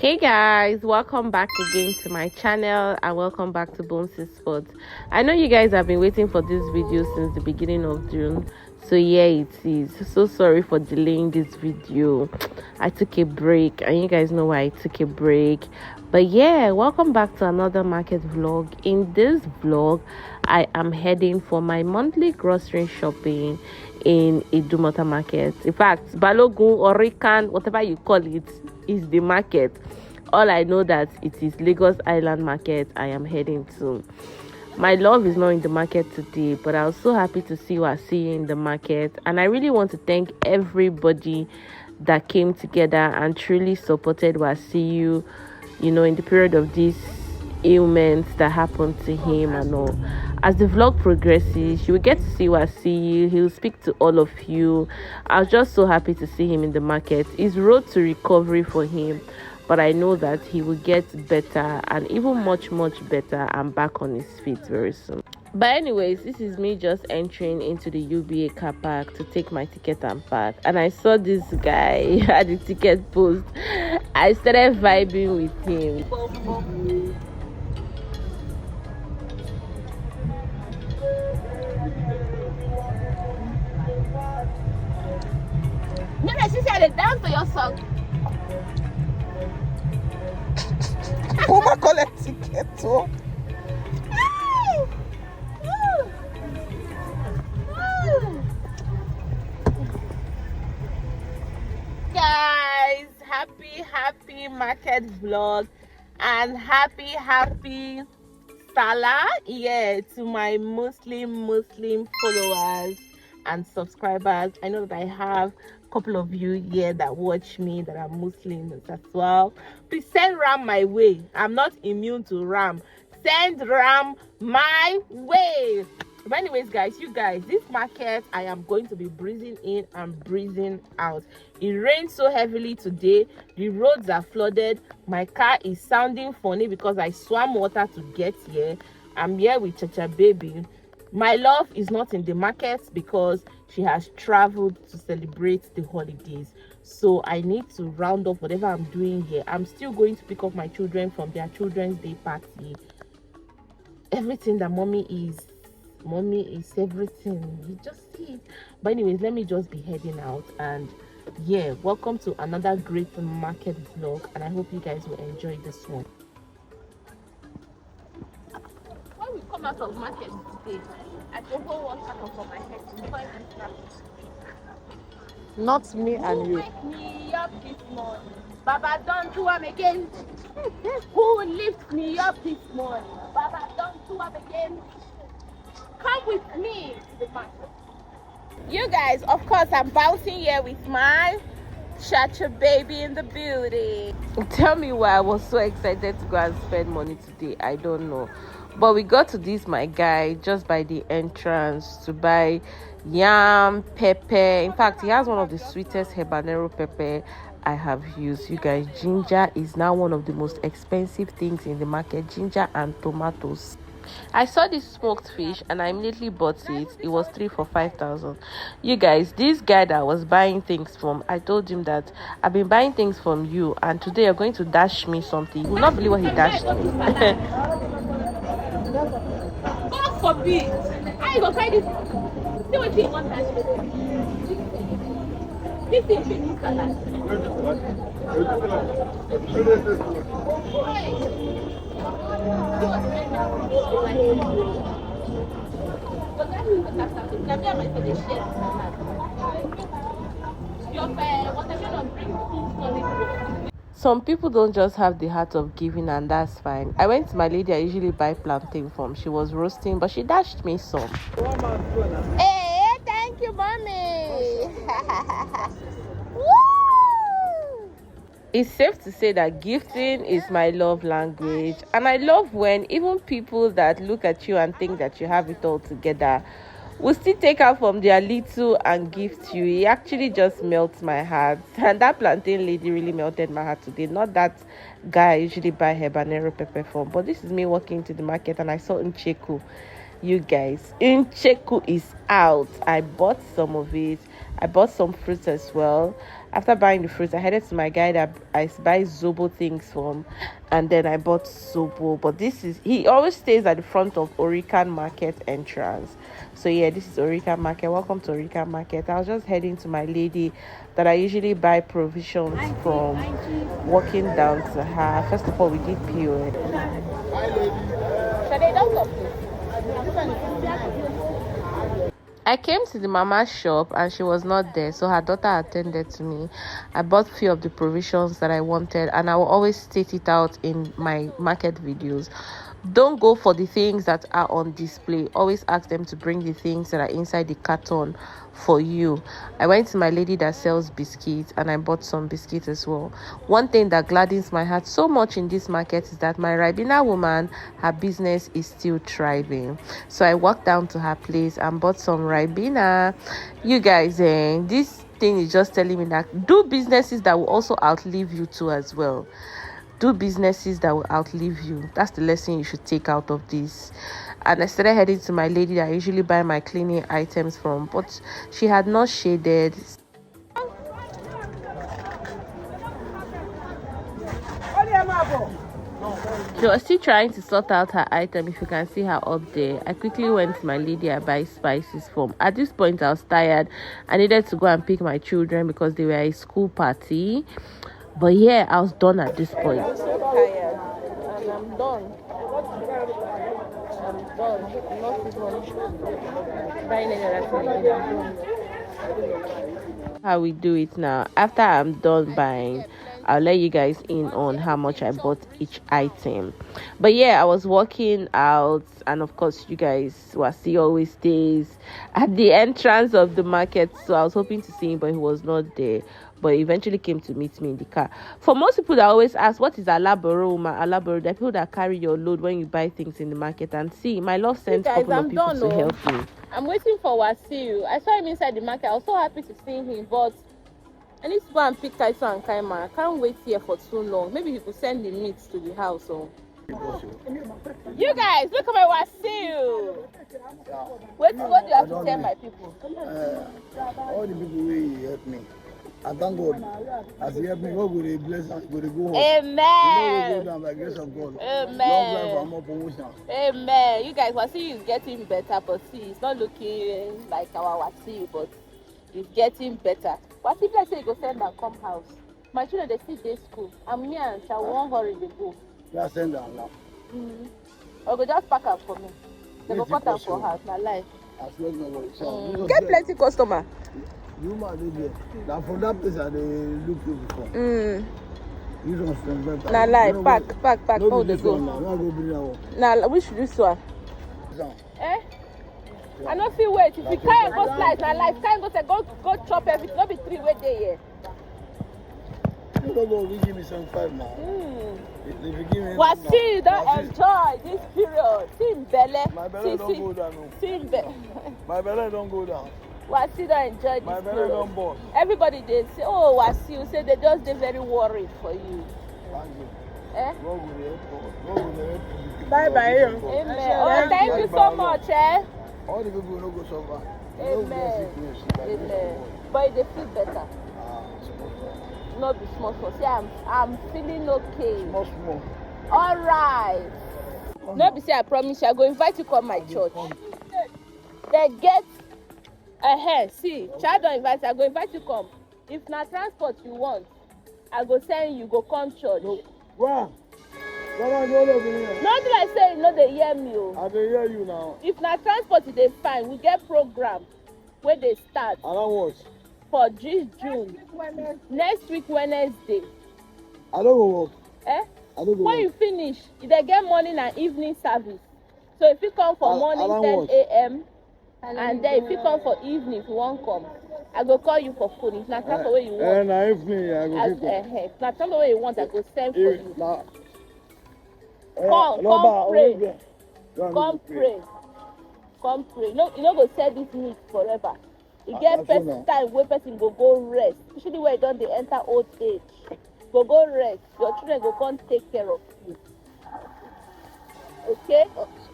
Hey guys, welcome back again to my channel and welcome back to Bones' Sports. I know you guys have been waiting for this video since the beginning of June, so yeah, it is. So sorry for delaying this video. I took a break and you guys know why I took a break. But yeah, welcome back to another market vlog. In this vlog, I am heading for my monthly grocery shopping in Idumota Market. In fact, Balogun or Rican, whatever you call it, is the market. All I know that it is Lagos Island Market I am heading to. My love is not in the market today, but I was so happy to see what I see in the market, and I really want to thank everybody that came together and truly supported Wasiu, you know, in the period of these ailments that happened to him and all. As the vlog progresses, you will get to see Wasiu. He'll speak to all of you. I was just so happy to see him in the market. It's road to recovery for him, but I know that he will get better and even much better and back on his feet very soon. But anyways, this is me just entering into the UBA car park to take my ticket and park, and I saw this guy at the ticket post. I started vibing with him. No, she said dance to your song. Uma collect ticket too. Guys, happy market vlog and happy Salah, yeah, to my Muslim followers and subscribers. I know that I have a couple of you here that watch me that are Muslims as well. Please send ram my way. I'm not immune to ram. Send ram my way. But anyways, guys, you guys, this market I am going to be breezing in and breezing out. It rained so heavily today. The roads are flooded. My car is sounding funny because I swam water to get here. I'm here with Chacha baby. My love is not in the market because she has traveled to celebrate the holidays. So I need to round off whatever I'm doing here. I'm still going to pick up my children from their children's day party. Everything that mommy is everything. You just see it. But anyways, let me just be heading out, and yeah, welcome to another great market vlog, and I hope you guys will enjoy this one. When we come out of market today, I forgot one part of my head. Not me and you. Wake me up this morning. Baba, don't do am again. Who lift me up this morning? Baba, don't do am again. Come with me to the market. You guys, of course, I'm bouncing here with my Chacha baby in the building. Tell me why I was so excited to go and spend money today. I don't know. But we got to this, my guy, just by the entrance to buy yam, pepper. In fact, he has one of the sweetest habanero pepper I have used. You guys, ginger is now one of the most expensive things in the market. Ginger and tomatoes. I saw this smoked fish and I immediately bought it. It was 3 for 5,000. You guys, this guy that I was buying things from, I told him that I've been buying things from you and today you're going to dash me something. You will not believe what he dashed me. God forbid. I go try this. See what you want. This is baby salad. Some people don't just have the heart of giving, and that's fine. I went to my lady I usually buy plantain from. She was roasting, but she dashed me some. Hey, thank you, mommy. It's safe to say that gifting is my love language, and I love when even people that look at you and think that you have it all together will still take out from their little and gift you. It actually just melts my heart, and that plantain lady really melted my heart today. Not that guy I usually buy habanero pepper from, but this is me walking to the market and I saw Ncheku. You guys, Ncheku is out. I bought some of it. I bought some fruits as well. After buying the fruits, I headed to my guy that I buy Zobo things from, and then I bought Zobo. But he always stays at the front of Orican Market entrance. So yeah, this is Orican Market. Welcome to Orican Market. I was just heading to my lady that I usually buy provisions from, walking down to her. First of all, we did POS. I came to the mama's shop and she was not there, so her daughter attended to me. I bought few of the provisions that I wanted, and I will always state it out in my market videos. Don't go for the things that are on display. Always ask them to bring the things that are inside the carton for you. I went to my lady that sells biscuits and I bought some biscuits as well. One thing that gladdens my heart so much in this market is that my Ribena woman, her business is still thriving. So I walked down to her place and bought some Ribena. You guys, this thing is just telling me that do businesses that will also outlive you too as well. Do businesses that will outlive you. That's the lesson you should take out of this. And I started heading to my lady that I usually buy my cleaning items from, but she had not shaded. She was still trying to sort out her item. If you can see her up there, I quickly went to my lady I buy spices from. At this point, I was tired. I needed to go and pick my children because they were at a school party. But yeah, I was done at this point. I'm so tired, and I'm done. I'm done. I'm not even buying any other thing. How we do it now. After I'm done buying, I'll let you guys in on how much I bought each item. But yeah, I was walking out, and of course you guys, Wasi always stays at the entrance of the market, so I was hoping to see him, but he was not there. But he eventually came to meet me in the car. For most people that always ask, what is alaboro? Alaboro, the people that carry your load when you buy things in the market. And see, my love sent a couple of people to help me. I'm waiting for Wasiu. I saw him inside the market. I was so happy to see him, but I need to go and pick Taiso and Kaima. I can't wait here for too long. Maybe he could send the meat to the house. Or... You guys, look at my Wasiu. What do you have to tell my people? All the people who help me. I thank God. As He help me, God will bless us, will go home. Amen. You know, go down by the grace of God. Amen. Long life and more promotion. Amen. You guys, Wasi is getting better, but see, it's not looking like our Wasi, but it's getting better. Wasi, let's say you go send and come house. My children, they still day school. And me and Sha won't hurry the go. Just send them now. Or go just pack up for me. They go cut up for house, my life. Get plenty customer. You might be there. Now from that place, I look you before. You don't spend better. Now life, pack. No, They go. Now which this one? Eh? I don't feel wait. If you can't go slice, now life can't go chop everything. Not be 3 way day here. You don't go, we give me 75 now. If you give me Wasi, don't enjoy this period. See in Bele. My belly don't go down. See in Bele. My belly don't go down. Wasi don't enjoy this My belly period. don't burn. Everybody they say, oh Wasi, you say they just they very worried for you. Thank you. Eh? God will help you. Bye. Amen. Oh, thank you so much, eh? All the people will not go suffer. Amen. Amen. But they feel better. Not be small. See, I'm feeling okay. Small. All right. No, be say I promise you, I go invite you to come my church. They get ahead. See, child don't invite you. I go invite you to come. If na transport you want, I go send you. Go come church. Wow. Not like say you know they hear me. Oh. I can hear you now. If na transport they fine, we get program where they start. Around what? For June. Next week Wednesday. I don't go work. Eh? I don't go when work. you finish, they get morning and evening service. So if you come for morning 10 a.m. and then if you come for evening, if you won't come, I go call you for phone. If not the way you want. And evening, I go pick up. If not the way you want, I go send for you. Come pray. Come pray. Come pray. No, you know go sell this meat forever. You get person time where person go rest. Especially where you don't they enter old age. Go rest. Your children go come take care of you. Okay.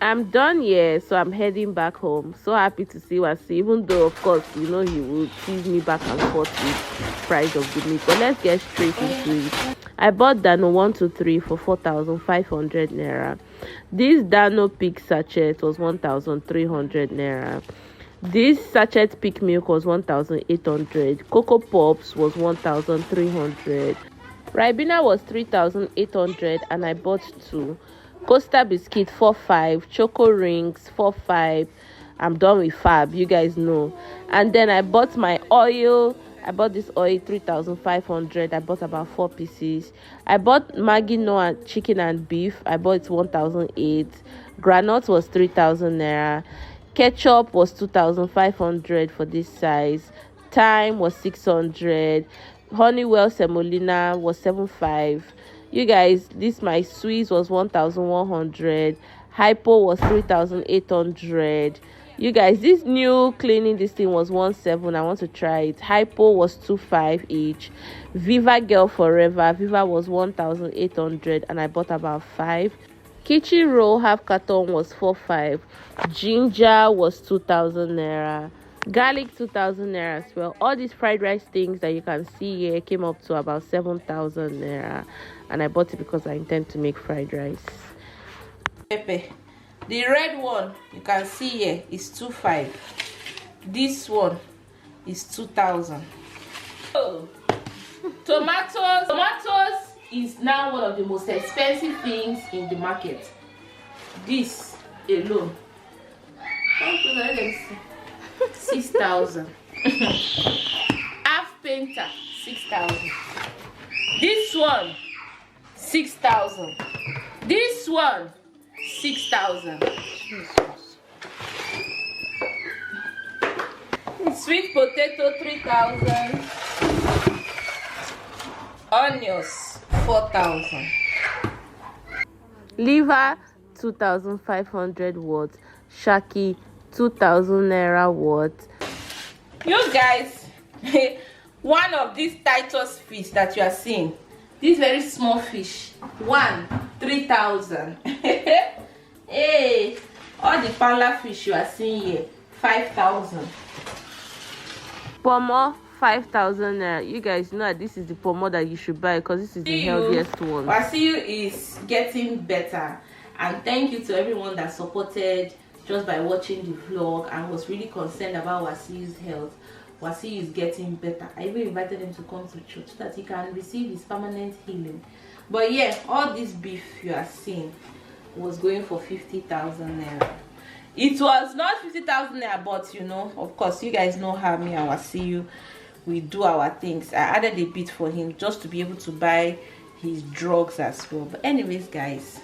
I'm done here, so I'm heading back home. So happy to see Wasi, even though of course you know he will tease me back and forth with price of the meat. But let's get straight into it. I bought Dano 123 for 4,500 naira. This Dano Peak sachet was 1,300 naira. This sachet Peak milk was 1,800. Cocoa Pops was 1,300. Ribena was 3,800 and I bought 2. Costa biscuit 4.5, choco rings 4.5. I'm done with Fab, you guys know. And then I bought my oil. I bought this oil 3,500. I bought about 4 pieces. I bought Maggi no chicken and beef. I bought 1,008. Granite was 3,000 naira. Ketchup was 2,500 for this size. Thyme was 600. Honeywell semolina was 7.5. You guys, this my Swiss was 1,100. Hypo was 3,800. You guys, this new cleaning this thing was 1.7. I want to try it. Hypo was 2.5 each. Viva Girl Forever, Viva was 1,800 and I bought about 5. Kitchen roll half carton was 4.5. Ginger was 2,000 naira. Garlic 2,000 naira as well. All these fried rice things that you can see here came up to about 7,000 naira, and I bought it because I intend to make fried rice. Pepper, the red one you can see here is 2.5. This one is 2,000. Oh, tomatoes is now one of the most expensive things in the market. This alone, 6,000. Half painter 6,000. This one 6,000. This one 6,000. Sweet potato 3,000. Onions 4,000. Liver 2,500 watts. Shaki 2,000 naira worth. You guys, one of these Titus fish that you are seeing, this very small fish, 3,000. Hey, all the pala fish you are seeing here, 5,000. Pomo 5,000 naira. You guys know that this is the pomo that you should buy because this is the healthiest one. Wasiu is getting better, and thank you to everyone that supported just by watching the vlog and was really concerned about Wasiu's health. Wasiu is getting better. I even invited him to come to church so that he can receive his permanent healing. But yeah, all this beef you are seeing was going for 50,000 naira. It was not 50,000 naira, but you know, of course, you guys know how me and Wasiu, we do our things. I added a bit for him just to be able to buy his drugs as well. But anyways, guys,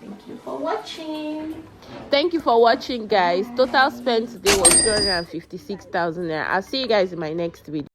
thank you for watching. Thank you for watching, guys. Total spend today was 256,000 naira. I'll see you guys in my next video.